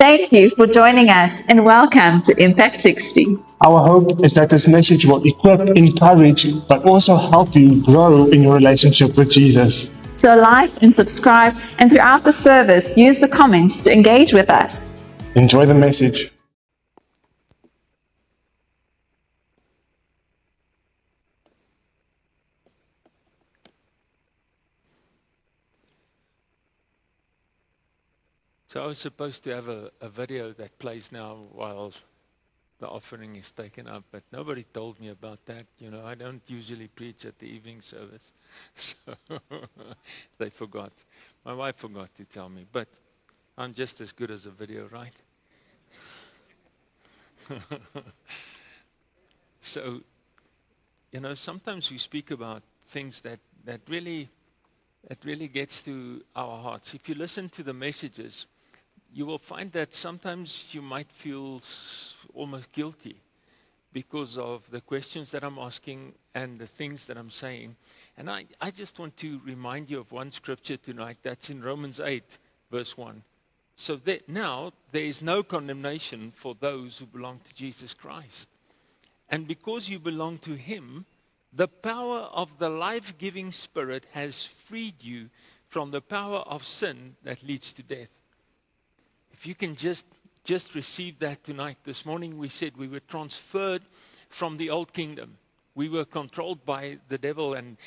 Thank you for joining us and welcome to Impact 60. Our hope is that this message will equip, encourage, but also help you grow in your relationship with Jesus. So like and subscribe, and throughout the service, use the comments to engage with us. Enjoy the message. So I was supposed to have a video that plays now while the offering is taken up, but nobody told me about that. You know, I don't usually preach at the evening service. So they forgot. My wife forgot to tell me, but I'm just as good as a video, right? So, you know, sometimes we speak about things that really gets to our hearts. If you listen to the messages, you will find that sometimes you might feel almost guilty because of the questions that I'm asking and the things that I'm saying. And I just want to remind you of one scripture tonight that's in Romans 8, verse 1. So that now there is no condemnation for those who belong to Jesus Christ. And because you belong to Him, the power of the life-giving Spirit has freed you from the power of sin that leads to death. If you can just receive that tonight. This morning we said we were transferred from the old kingdom. We were controlled by the devil and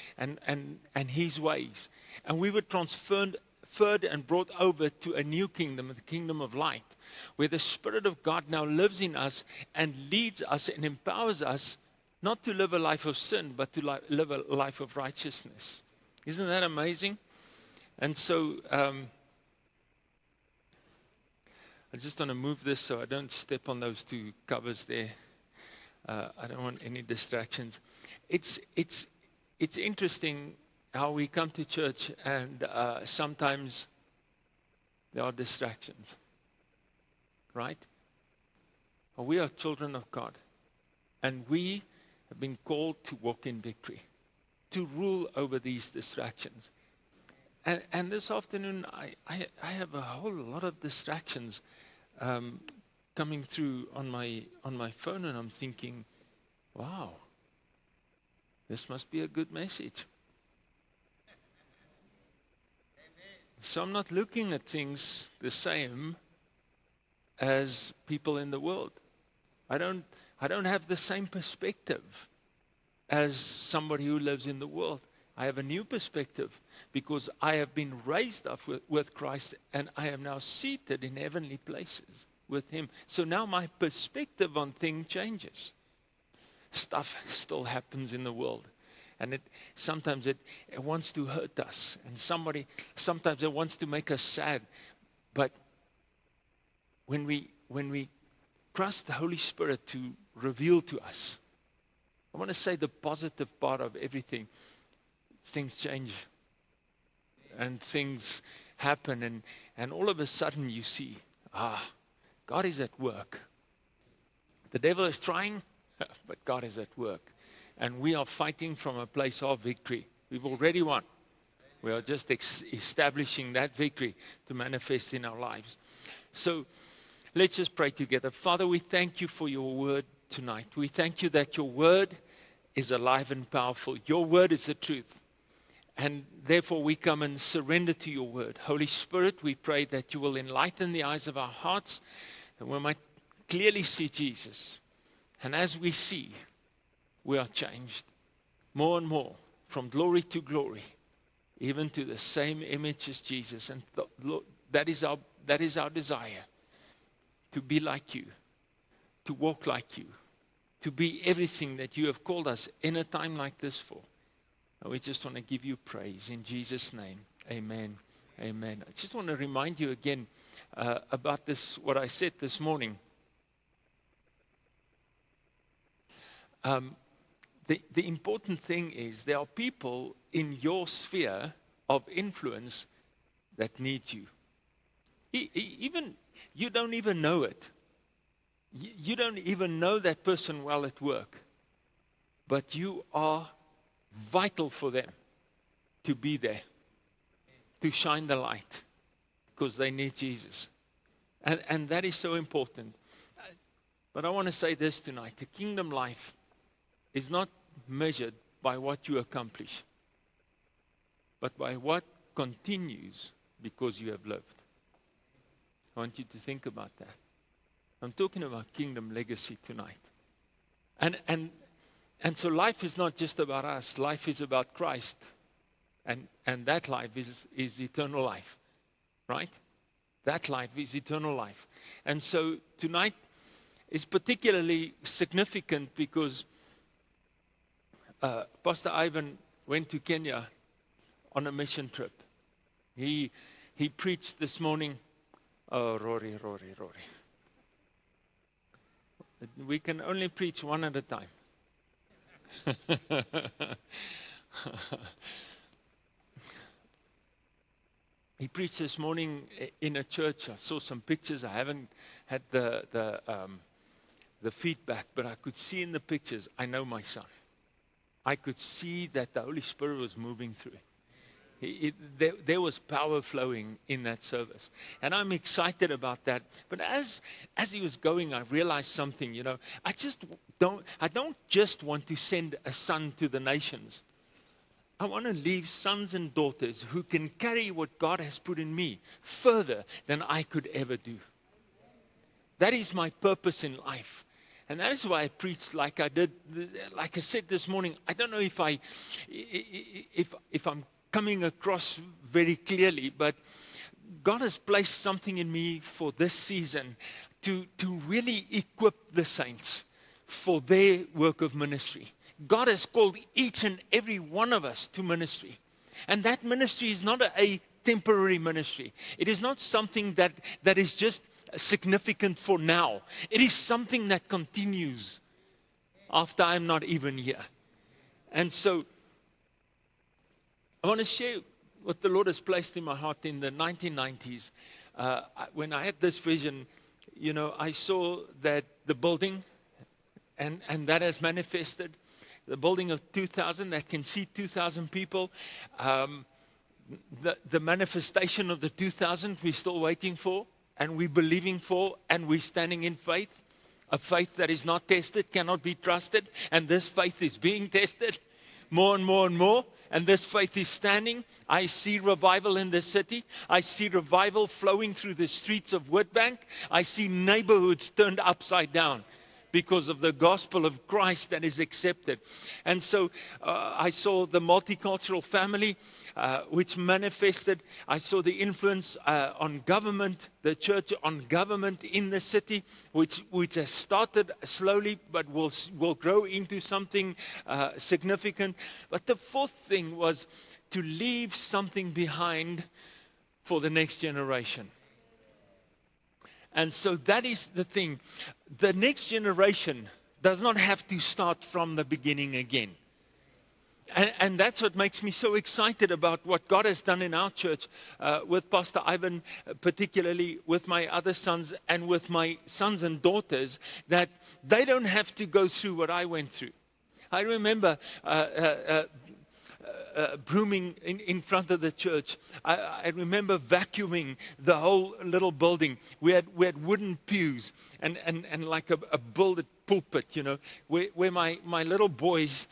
his ways. And we were transferred and brought over to a new kingdom, the kingdom of light, where the Spirit of God now lives in us and leads us and empowers us not to live a life of sin, but to live a life of righteousness. Isn't that amazing? And so I just want to move this so I don't step on those two covers there. I don't want any distractions. It's interesting how we come to church and sometimes there are distractions, right? We are children of God, and we have been called to walk in victory, to rule over these distractions. And this afternoon, I have a whole lot of distractions coming through on my phone, and I'm thinking, wow, this must be a good message. So I'm not looking at things the same as people in the world. I don't have the same perspective as somebody who lives in the world. I have a new perspective because I have been raised up with Christ, and I am now seated in heavenly places with Him. So now my perspective on things changes. Stuff still happens in the world, and sometimes it wants to hurt us, and sometimes it wants to make us sad. But when we trust the Holy Spirit to reveal to us, I want to say the positive part of everything, things change and things happen, and all of a sudden you see, God is at work. The devil is trying, but God is at work. And we are fighting from a place of victory. We've already won. We are just establishing that victory to manifest in our lives. So let's just pray together. Father, we thank you for your word tonight. We thank you that your word is alive and powerful. Your word is the truth. And therefore we come and surrender to your word. Holy Spirit, we pray that you will enlighten the eyes of our hearts, that we might clearly see Jesus. And as we see, we are changed more and more from glory to glory, even to the same image as Jesus. And that is our desire, to be like you, to walk like you, to be everything that you have called us in a time like this for. And we just want to give you praise in Jesus' name. Amen. Amen. I just want to remind you again about this, what I said this morning. The important thing is there are people in your sphere of influence that need you. Even you don't even know it. You don't even know that person well at work. But you are vital for them to be there, to shine the light, because they need Jesus. And that is so important. But I want to say this tonight. The kingdom life is not measured by what you accomplish, but by what continues because you have lived. I want you to think about that. I'm talking about kingdom legacy tonight. And so life is not just about us. Life is about Christ. And that life is eternal life. Right? That life is eternal life. And so tonight is particularly significant because Pastor Ivan went to Kenya on a mission trip. He preached this morning. Oh, Rory. We can only preach one at a time. He preached this morning in a church. I saw some pictures. I haven't had the feedback, but I could see in the pictures, I know my son. I could see that the Holy Spirit was moving through. There was power flowing in that service. And I'm excited about that. But as he was going, I realized something, I don't just want to send a son to the nations. I want to leave sons and daughters who can carry what God has put in me further than I could ever do. That is my purpose in life. And that is why I preached like I did, like I said this morning. I don't know if I'm coming across very clearly, but God has placed something in me for this season to really equip the saints for their work of ministry. God has called each and every one of us to ministry. And that ministry is not a temporary ministry. It is not something that is just significant for now. It is something that continues after I'm not even here. And so I want to share what the Lord has placed in my heart in the 1990s. When I had this vision, I saw that the building, and that has manifested, the building of 2,000 that can seat 2,000 people. The manifestation of the 2,000 we're still waiting for, and we're believing for, and we're standing in faith. A faith that is not tested, cannot be trusted, and this faith is being tested more and more and more. And this faith is standing. I see revival in the city. I see revival flowing through the streets of Witbank. I see neighborhoods turned upside down because of the gospel of Christ that is accepted. And so I saw the multicultural family, which manifested. I saw the influence on government, the church on government in the city, which has started slowly, but will grow into something significant. But the fourth thing was to leave something behind for the next generation. And so that is the thing. The next generation does not have to start from the beginning again. And that's what makes me so excited about what God has done in our church with Pastor Ivan, particularly with my other sons and with my sons and daughters, that they don't have to go through what I went through. I remember brooming in front of the church. I remember vacuuming the whole little building. We had wooden pews and like a builded pulpit, where my little boys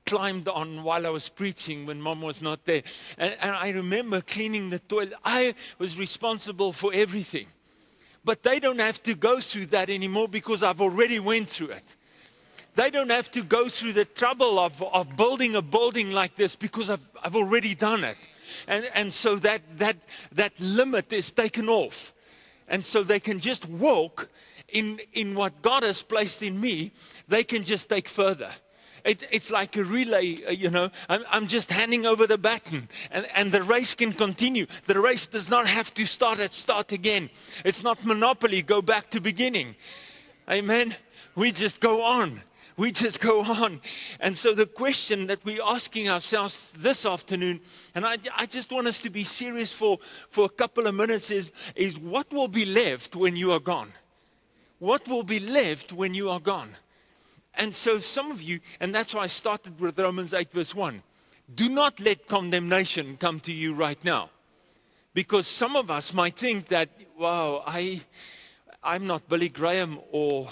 climbed on while I was preaching when Mom was not there. And I remember cleaning the toilet. I was responsible for everything. But they don't have to go through that anymore because I've already went through it. They don't have to go through the trouble of building a building like this because I've already done it. And so that limit is taken off. And so they can just walk in what God has placed in me. They can just take further. It's like a relay, I'm just handing over the baton and the race can continue. The race does not have to start again. It's not Monopoly, go back to beginning. Amen. We just go on. We just go on. And so the question that we're asking ourselves this afternoon, and I just want us to be serious for a couple of minutes, is what will be left when you are gone? What will be left when you are gone? And so some of you, and that's why I started with Romans 8 verse 1. Do not let condemnation come to you right now. Because some of us might think that, wow, I'm not Billy Graham or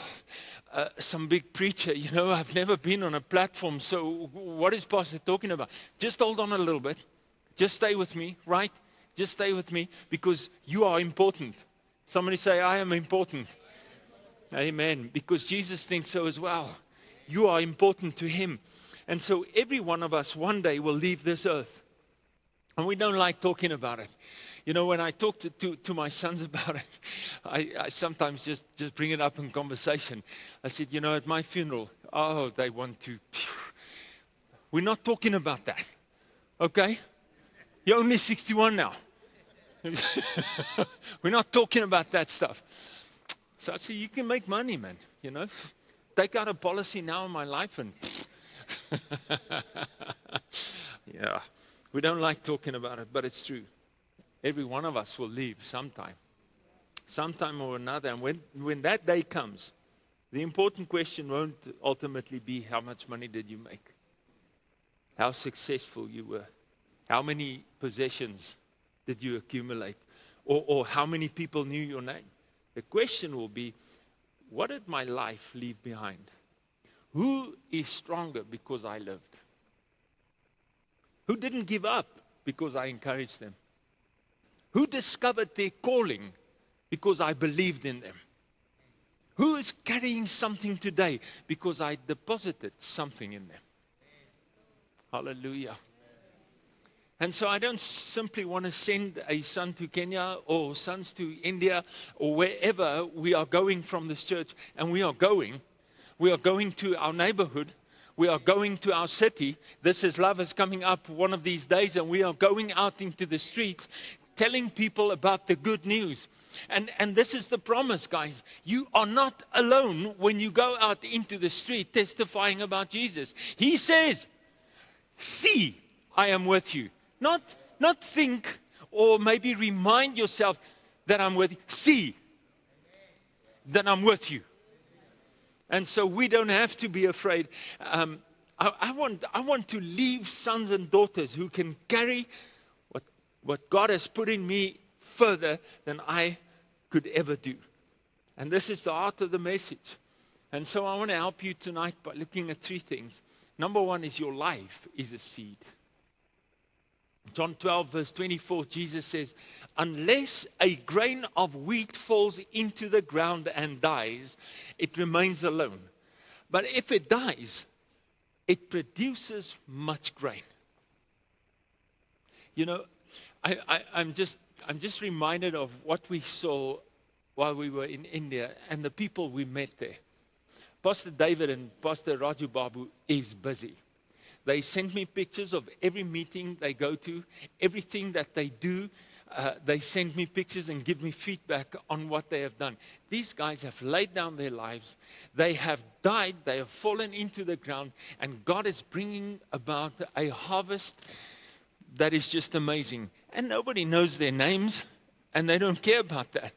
some big preacher. I've never been on a platform. So what is Pastor talking about? Just hold on a little bit. Just stay with me, right? Just stay with me because you are important. Somebody say, I am important. Amen. Because Jesus thinks so as well. You are important to him. And so every one of us one day will leave this earth. And we don't like talking about it. When I talk to my sons about it, I sometimes just bring it up in conversation. I said, at my funeral, they want to. We're not talking about that. Okay? You're only 61 now. We're not talking about that stuff. So I said, you can make money, man. Take out a policy now in my life and yeah. We don't like talking about it, but it's true. Every one of us will leave sometime or another. And when that day comes, the important question won't ultimately be how much money did you make, how successful you were, how many possessions did you accumulate, or how many people knew your name. The question will be, what did my life leave behind? Who is stronger because I lived? Who didn't give up because I encouraged them? Who discovered their calling because I believed in them? Who is carrying something today because I deposited something in them? Hallelujah. And so I don't simply want to send a son to Kenya or sons to India or wherever we are going from this church. And we are going to our neighborhood. We are going to our city. This is Love is coming up one of these days, and we are going out into the streets telling people about the good news. And this is the promise, guys. You are not alone when you go out into the street testifying about Jesus. He says, see, I am with you. Not think or maybe remind yourself that I'm with you. See that I'm with you. And so we don't have to be afraid. I want to leave sons and daughters who can carry what God has put in me further than I could ever do. And this is the heart of the message. And so I want to help you tonight by looking at three things. Number one is your life is a seed. John 12 verse 24, Jesus says, unless a grain of wheat falls into the ground and dies, it remains alone. But if it dies, it produces much grain. I'm just reminded of what we saw while we were in India and the people we met there. Pastor David and Pastor Raju Babu is busy. They send me pictures of every meeting they go to, everything that they do. They send me pictures and give me feedback on what they have done. These guys have laid down their lives. They have died. They have fallen into the ground. And God is bringing about a harvest that is just amazing. And nobody knows their names, and they don't care about that.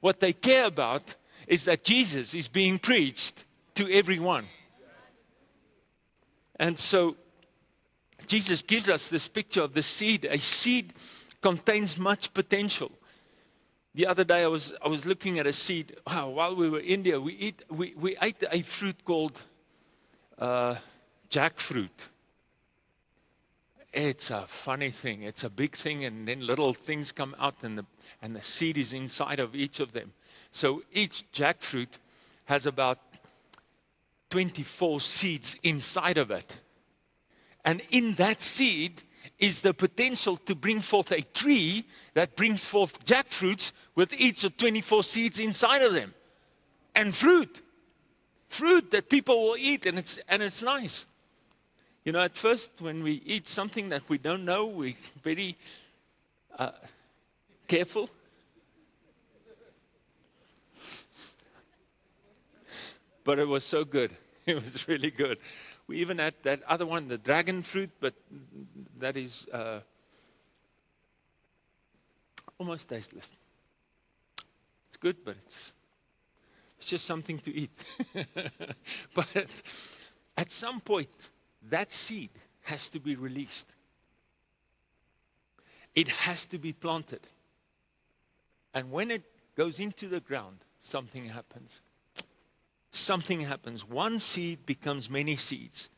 What they care about is that Jesus is being preached to everyone. And so Jesus gives us this picture of the seed. A seed contains much potential. The other day I was looking at a seed. Wow, while we were in India, we ate a fruit called jackfruit. It's a funny thing. It's a big thing, and then little things come out, and the seed is inside of each of them. So each jackfruit has about 24 seeds inside of it. And in that seed is the potential to bring forth a tree that brings forth jackfruits with each of 24 seeds inside of them. And fruit that people will eat, and it's nice. At first when we eat something that we don't know, we're very careful. But it was so good. It was really good. We even had that other one, the dragon fruit, but that is almost tasteless. It's good, but it's just something to eat. But at some point, that seed has to be released. It has to be planted. And when it goes into the ground, something happens. Something happens. One seed becomes many seeds.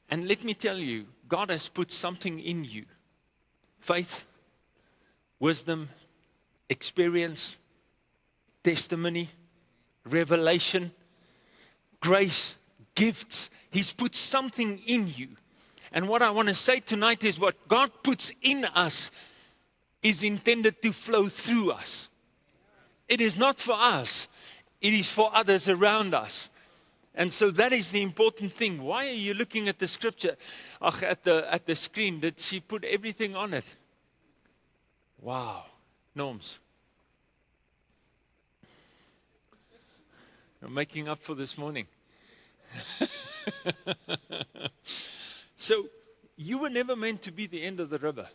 And let me tell you, God has put something in you. Faith, wisdom, experience, testimony, revelation, grace, gifts. He's put something in you. And what I want to say tonight is what God puts in us is intended to flow through us. It is not for us. It is for others around us. And so that is the important thing. Why are you looking at the scripture at the screen? Did she put everything on it? Wow. Norms. You're making up for this morning. So, you were never meant to be the end of the river.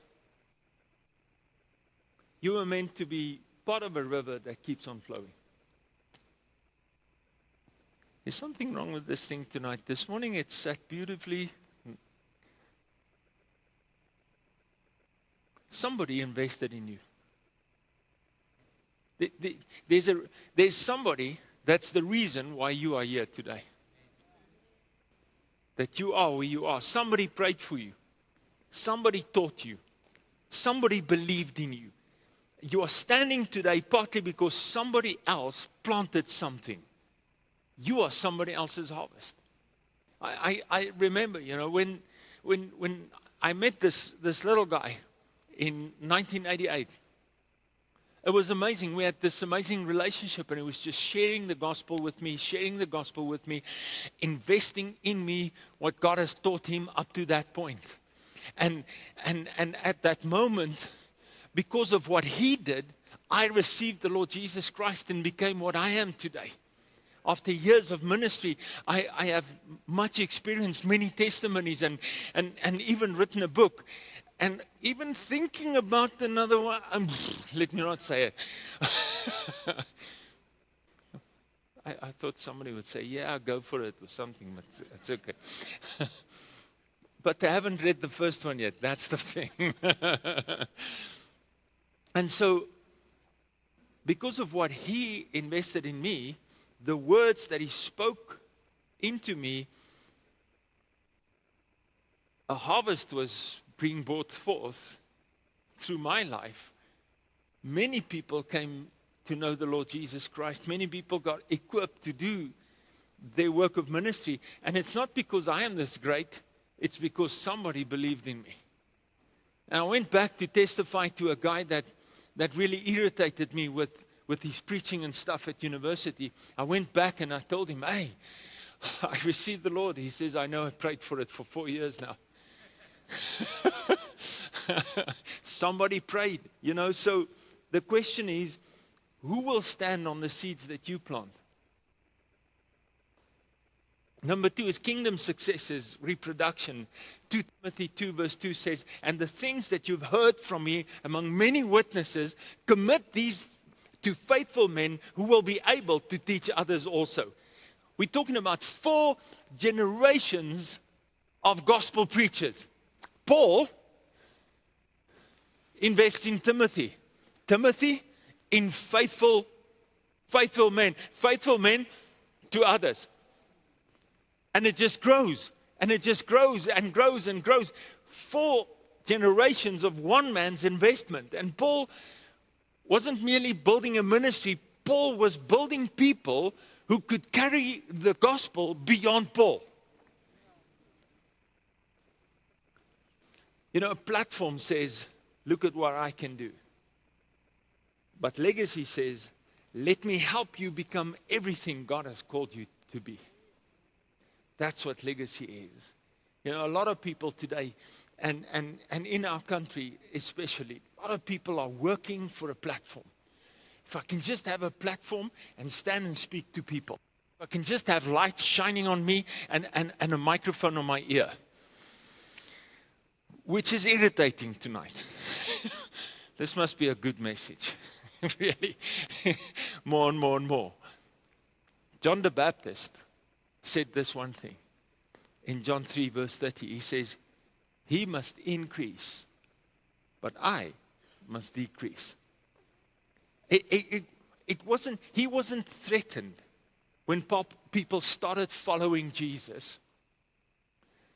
You were meant to be part of a river that keeps on flowing. There's something wrong with this thing tonight. This morning it sat beautifully. Somebody invested in you. There's somebody that's the reason why you are here today. That you are where you are. Somebody prayed for you. Somebody taught you. Somebody believed in you. You are standing today partly because somebody else planted something. You are somebody else's harvest. I remember, when I met this little guy in 1988. It was amazing. We had this amazing relationship, and he was just sharing the gospel with me, investing in me what God has taught him up to that point. And at that moment, because of what he did, I received the Lord Jesus Christ and became what I am today. After years of ministry, I have much experience, many testimonies, and even written a book. And even thinking about another one, let me not say it. I thought somebody would say, yeah, go for it or something, but it's okay. But they haven't read the first one yet. That's the thing. And so, because of what he invested in me, the words that he spoke into me, a harvest was being brought forth through my life. Many people came to know the Lord Jesus Christ. Many people got equipped to do their work of ministry. And it's not because I am this great. It's because somebody believed in me. And I went back to testify to a guy that really irritated me with his preaching and stuff at university. I went back and I told him, hey, I received the Lord. He says, I know, I prayed for it for 4 years now. Somebody prayed, so the question is, who will stand on the seeds that you plant? Number 2 is kingdom success is reproduction. 2 Timothy 2 verse 2 says, and the things that you've heard from me among many witnesses, commit these to faithful men who will be able to teach others also. We're talking about 4 generations of gospel preachers. Paul invests in Timothy. Timothy in faithful men to others. And it just grows, and it just grows and grows and grows. 4 generations of one man's investment. And Paul wasn't merely building a ministry. Paul was building people who could carry the gospel beyond Paul. A platform says, look at what I can do. But legacy says, let me help you become everything God has called you to be. That's what legacy is. A lot of people today, and in our country especially, a lot of people are working for a platform. If I can just have a platform and stand and speak to people. If I can just have lights shining on me and a microphone on my ear. Which is irritating tonight. This must be a good message. Really. More and more and more. John the Baptist said this one thing. In John 3 verse 30, he says, he must increase, but I must decrease. he wasn't threatened when people started following Jesus.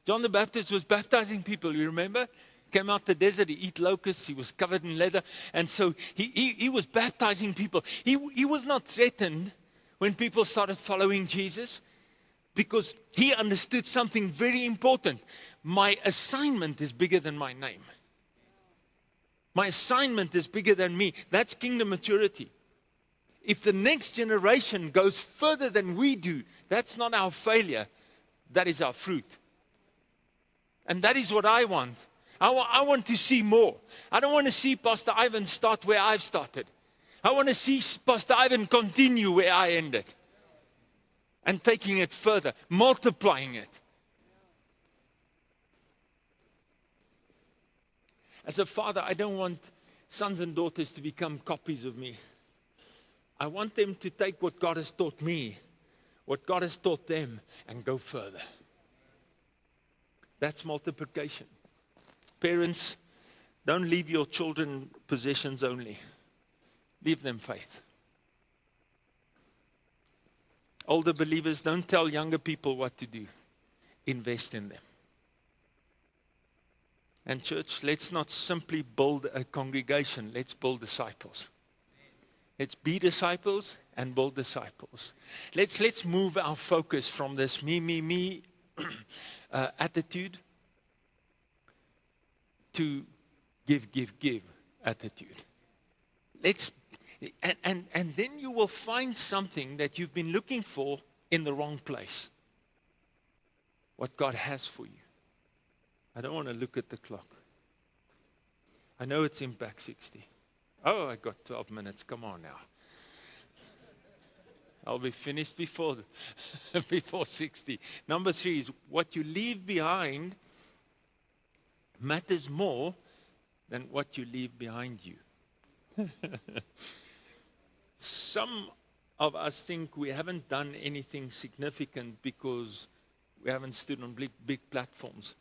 John the Baptist was baptizing people, you remember? Came out the desert, he eat locusts, he was covered in leather. And so he was baptizing people. He was not threatened when people started following Jesus because he understood something very important. My assignment is bigger than my name. My assignment is bigger than me. That's kingdom maturity. If the next generation goes further than we do, that's not our failure. That is our fruit. And that is what I want. I want to see more. I don't want to see Pastor Ivan start where I've started. I want to see Pastor Ivan continue where I ended. And taking it further, multiplying it. As a father, I don't want sons and daughters to become copies of me. I want them to take what God has taught me, what God has taught them, and go further. That's multiplication. Parents, don't leave your children possessions only. Leave them faith. Older believers, don't tell younger people what to do. Invest in them. And church, let's not simply build a congregation. Let's build disciples. Let's be disciples and build disciples. Let's move our focus from this me attitude to give attitude. And then you will find something that you've been looking for in the wrong place. What God has for you. I don't want to look at the clock. I know it's Impact 60. Oh, I got 12 minutes. Come on now. I'll be finished before 60. Number 3 is what you leave behind matters more than what you leave behind you. Some of us think we haven't done anything significant because we haven't stood on big platforms.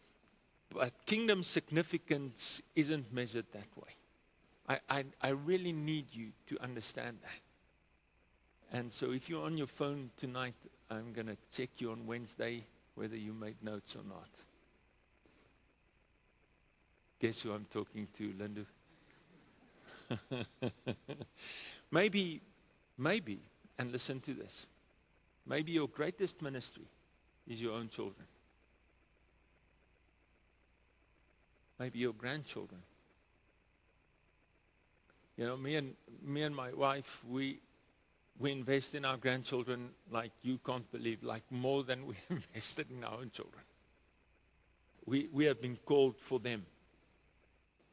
But kingdom significance isn't measured that way. I really need you to understand that. And so if you're on your phone tonight, I'm going to check you on Wednesday whether you made notes or not. Guess who I'm talking to, Linda? Maybe, and listen to this, maybe your greatest ministry is your own children. Maybe your grandchildren. You know, me and my wife, we invest in our grandchildren like you can't believe, like more than we invested in our own children. We have been called for them.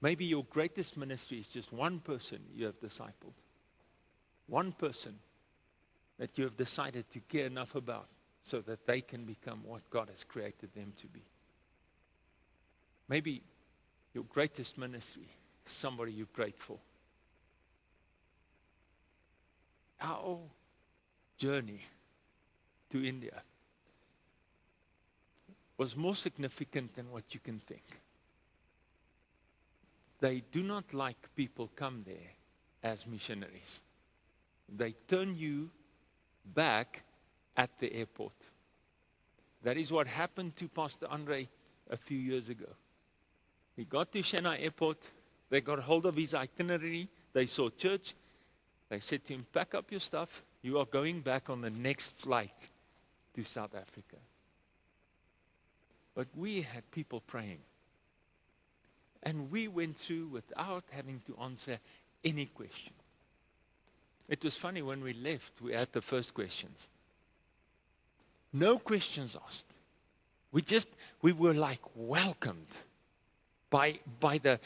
Maybe your greatest ministry is just one person you have discipled. One person that you have decided to care enough about so that they can become what God has created them to be. Maybe your greatest ministry is somebody you prayed for. Our journey to India was more significant than what you can think. They do not like people come there as missionaries. They turn you back at the airport. That is what happened to Pastor Andre a few years ago. He got to Chennai airport. They got hold of his itinerary. They saw church. They said to him, pack up your stuff. You are going back on the next flight to South Africa. But we had people praying. And we went through without having to answer any question. It was funny when we left, we had the first questions. No questions asked. We were like welcomed by the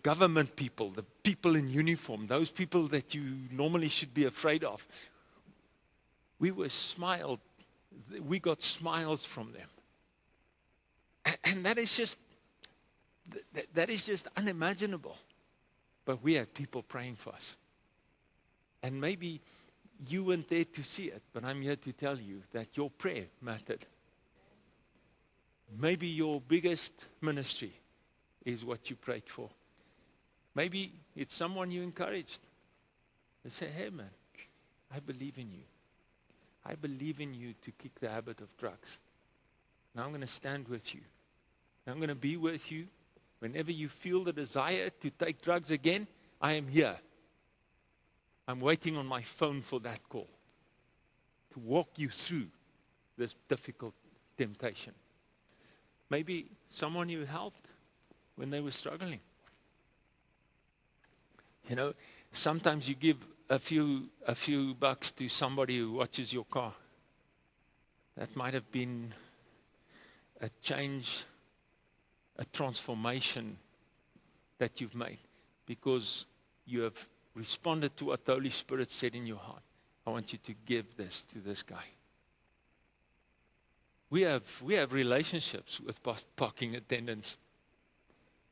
government people, the people in uniform, those people that you normally should be afraid of. We got smiles from them. And that is just unimaginable. But we had people praying for us. And maybe you weren't there to see it, but I'm here to tell you that your prayer mattered. Maybe your biggest ministry is what you prayed for. Maybe it's someone you encouraged. They say, hey man, I believe in you. I believe in you to kick the habit of drugs. Now I'm going to stand with you. I'm going to be with you. Whenever you feel the desire to take drugs again, I am here. I'm waiting on my phone for that call to walk you through this difficult temptation. Maybe someone you helped when they were struggling. You know, sometimes you give a few bucks to somebody who watches your car. That might have been a change, a transformation that you've made because you have responded to what the Holy Spirit said in your heart. I want you to give this to this guy. We have relationships with parking attendants.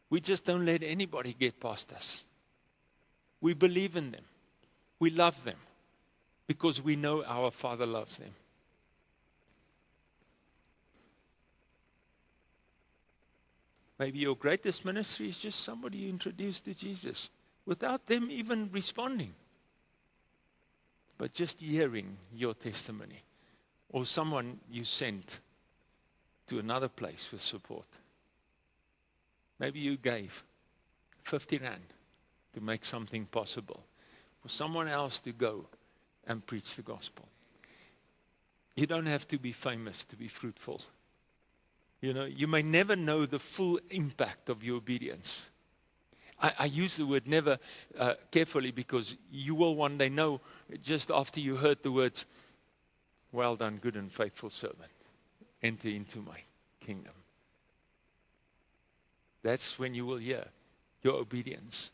We just don't let anybody get past us. We believe in them. We love them because we know our Father loves them. Maybe your greatest ministry is just somebody you introduced to Jesus without them even responding, but just hearing your testimony, or someone you sent to another place with support. Maybe you gave 50 rand to make something possible for someone else to go and preach the gospel. You don't have to be famous to be fruitful. You know, you may never know the full impact of your obedience. I use the word never carefully because you will one day know just after you heard the words, well done, good and faithful servant. Enter into my kingdom. That's when you will hear your obedience.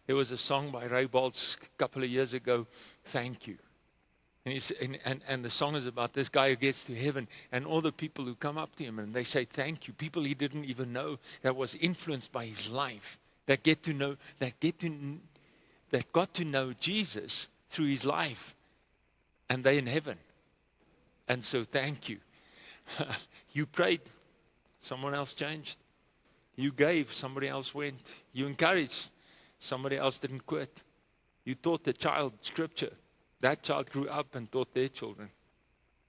There was a song by Ray Boltz a couple of years ago, Thank You. And the song is about this guy who gets to heaven and all the people who come up to him and they say thank you. People he didn't even know that was influenced by his life, that got to know Jesus through his life, and they're in heaven. And so thank you. You prayed, someone else changed. You gave, somebody else went. You encouraged, somebody else didn't quit. You taught the child scripture. That child grew up and taught their children.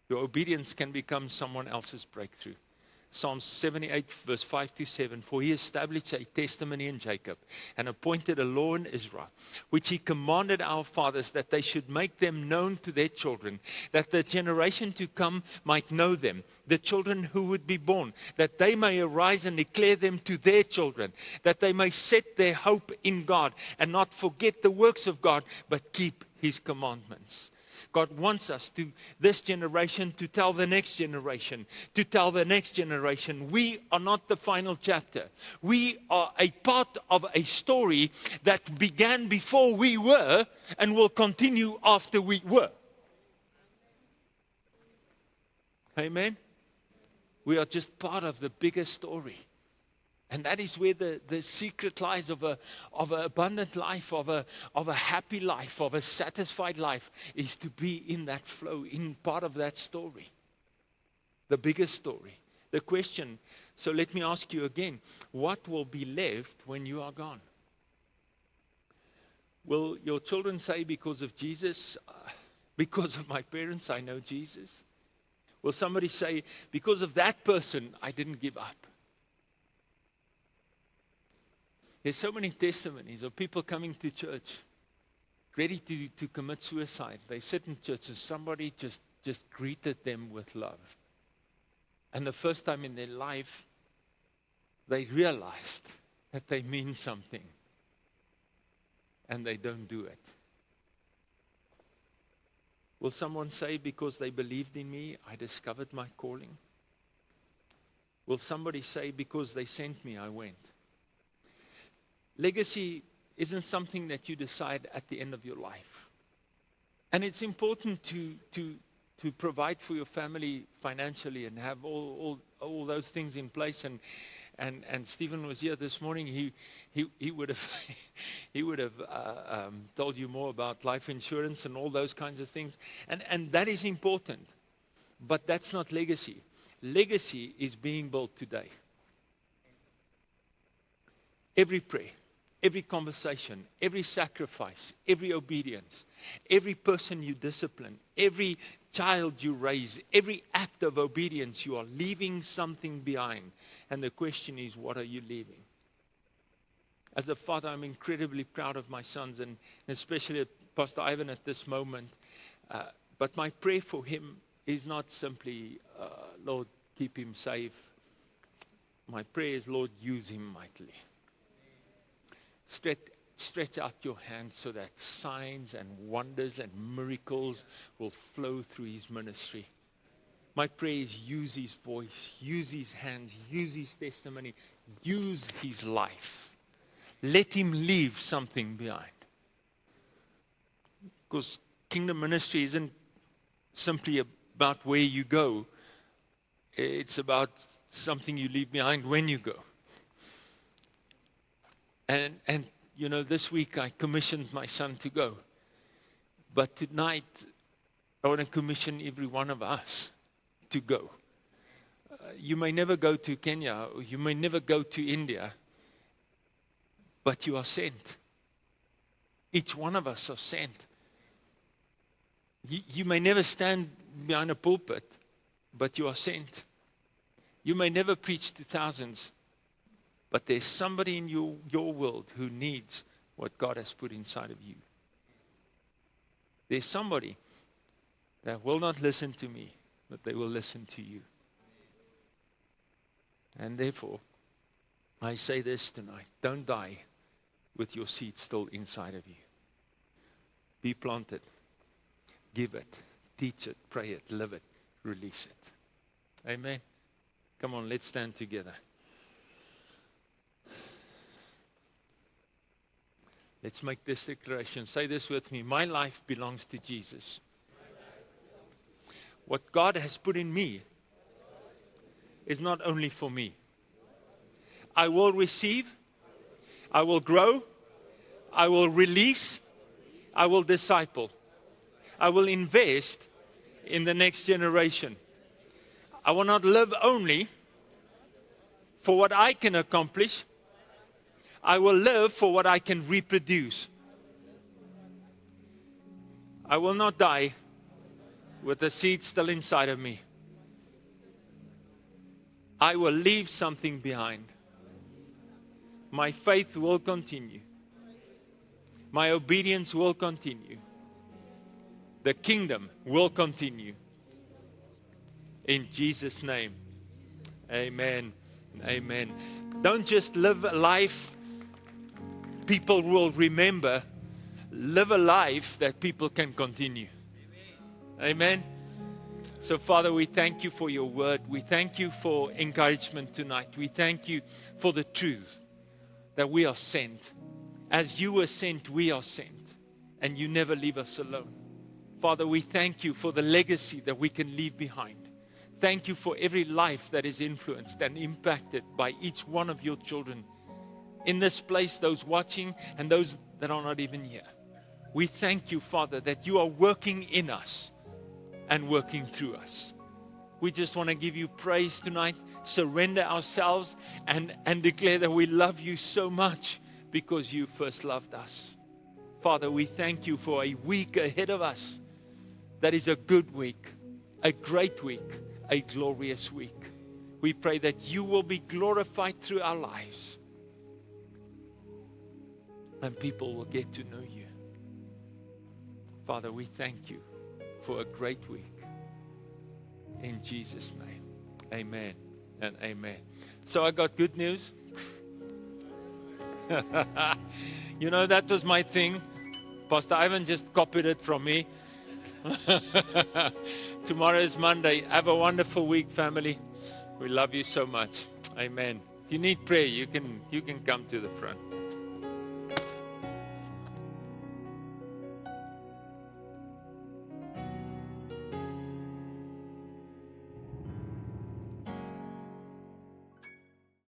Your obedience can become someone else's breakthrough. Psalm 78, verse 5 to 7. For he established a testimony in Jacob and appointed a law in Israel, which he commanded our fathers that they should make them known to their children, that the generation to come might know them, the children who would be born, that they may arise and declare them to their children, that they may set their hope in God and not forget the works of God, but keep his commandments. God wants us to, this generation, to tell the next generation, to tell the next generation. We are not the final chapter. We are a part of a story that began before we were and will continue after we were. Amen? We are just part of the bigger story. And that is where the secret lies of an abundant life, of a happy life, of a satisfied life, is to be in that flow, in part of that story. The bigger story. The question, so let me ask you again, what will be left when you are gone? Will your children say, because of Jesus, because of my parents, I know Jesus? Will somebody say, because of that person, I didn't give up? There's so many testimonies of people coming to church, ready to commit suicide. They sit in church and somebody just greeted them with love. And the first time in their life, they realized that they mean something. And they don't do it. Will someone say, because they believed in me, I discovered my calling? Will somebody say, because they sent me, I went? Legacy isn't something that you decide at the end of your life. And it's important to provide for your family financially and have all those things in place. And Stephen was here this morning. He would have told you more about life insurance and all those kinds of things. And that is important. But that's not legacy. Legacy is being built today. Every prayer, every conversation, every sacrifice, every obedience, every person you discipline, every child you raise, every act of obedience, you are leaving something behind. And the question is, what are you leaving? As a father, I'm incredibly proud of my sons, and especially Pastor Ivan at this moment. But my prayer for him is not simply, Lord, keep him safe. My prayer is, Lord, use him mightily. Stretch out your hand so that signs and wonders and miracles will flow through his ministry. My prayer is, use his voice, use his hands, use his testimony, use his life. Let him leave something behind. Because kingdom ministry isn't simply about where you go. It's about something you leave behind when you go. And you know, this week I commissioned my son to go. But tonight, I want to commission every one of us to go. You may never go to Kenya, or you may never go to India, but you are sent. Each one of us are sent. You may never stand behind a pulpit, but you are sent. You may never preach to thousands, but there's somebody in your world who needs what God has put inside of you. There's somebody that will not listen to me, but they will listen to you. And therefore, I say this tonight. Don't die with your seed still inside of you. Be planted. Give it. Teach it. Pray it. Live it. Release it. Amen. Come on, let's stand together. Let's make this declaration. Say this with me. My life belongs to Jesus. What God has put in me is not only for me. I will receive. I will grow. I will release. I will disciple. I will invest in the next generation. I will not live only for what I can accomplish. I will live for what I can reproduce. I will not die with the seed still inside of me. I will leave something behind. My faith will continue. My obedience will continue. The kingdom will continue. In Jesus' name, amen. Amen. Don't just live a life people will remember. Live a life that people can continue. Amen. So, Father, we thank you for your word. We thank you for encouragement tonight. We thank you for the truth that we are sent. As you were sent, we are sent. And you never leave us alone. Father, we thank you for the legacy that we can leave behind. Thank you for every life that is influenced and impacted by each one of your children in this place, those watching and those that are not even here. We thank you, Father, that you are working in us and working through us. We just want to give you praise tonight, surrender ourselves and declare that we love you so much because you first loved us. Father, we thank you for a week ahead of us that is a good week, a great week, a glorious week. We pray that you will be glorified through our lives and people will get to know you. Father, we thank you for a great week. In Jesus' name, amen and amen. So I got good news. You know, that was my thing. Pastor Ivan just copied it from me. Tomorrow is Monday. Have a wonderful week, family. We love you so much. Amen. If you need prayer, you can come to the front.